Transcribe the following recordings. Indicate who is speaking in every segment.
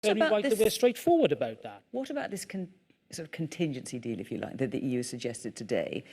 Speaker 1: very right that we're straightforward about that.
Speaker 2: What about this sort of contingency deal, if you like, that the EU has suggested today,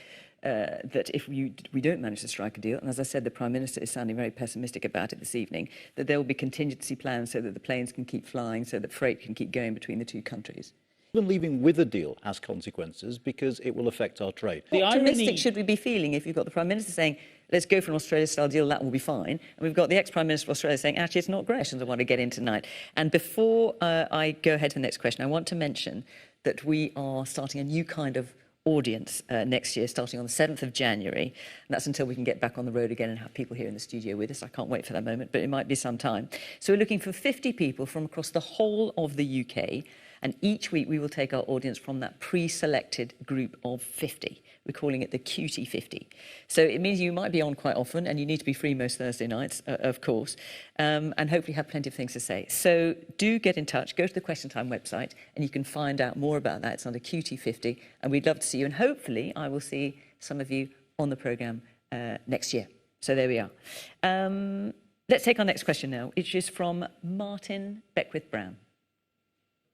Speaker 2: that if we don't manage to strike a deal, and as I said, the Prime Minister is sounding very pessimistic about it this evening, that there will be contingency plans so that the planes can keep flying, so that freight can keep going between the two countries?
Speaker 3: Even leaving with a deal has consequences because it will affect our trade.
Speaker 2: How optimistic should we be feeling if you've got the Prime Minister saying, let's go for an Australia-style deal, that will be fine, and we've got the ex-Prime Minister of Australia saying, actually, it's not great, and I want to get in tonight. And before I go ahead to the next question, I want to mention that we are starting a new kind of audience next year, starting on the 7th of January. And that's until we can get back on the road again and have people here in the studio with us. I can't wait for that moment, but it might be some time. So we're looking for 50 people from across the whole of the UK. And each week we will take our audience from that pre-selected group of 50. We're calling it the Cutie 50. So it means you might be on quite often, and you need to be free most Thursday nights, of course, and hopefully have plenty of things to say. So do get in touch, go to the Question Time website, and you can find out more about that. It's under Cutie 50, and we'd love to see you. And hopefully I will see some of you on the programme next year. So there we are. Let's take our next question now, which is from Martin Beckwith-Brown.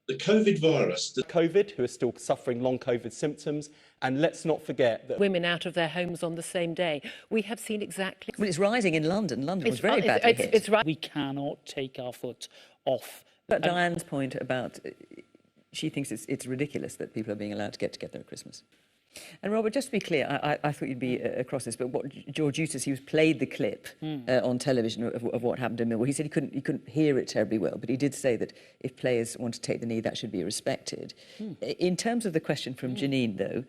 Speaker 4: The COVID virus.
Speaker 5: COVID, who are still suffering long COVID symptoms. And let's not forget that
Speaker 6: women out of their homes on the same day. We have seen exactly...
Speaker 2: Well, it's rising in London. London was very badly hit.
Speaker 6: It's right.
Speaker 1: We cannot take our foot off.
Speaker 2: But Diane's point about, she thinks it's ridiculous that people are being allowed to get together at Christmas. And Robert, just to be clear, I thought you'd be across this, but what George Eustace, he was played the clip on television of what happened in Millwall. He said he couldn't hear it terribly well, but he did say that if players want to take the knee, that should be respected. In terms of the question from Janine, though,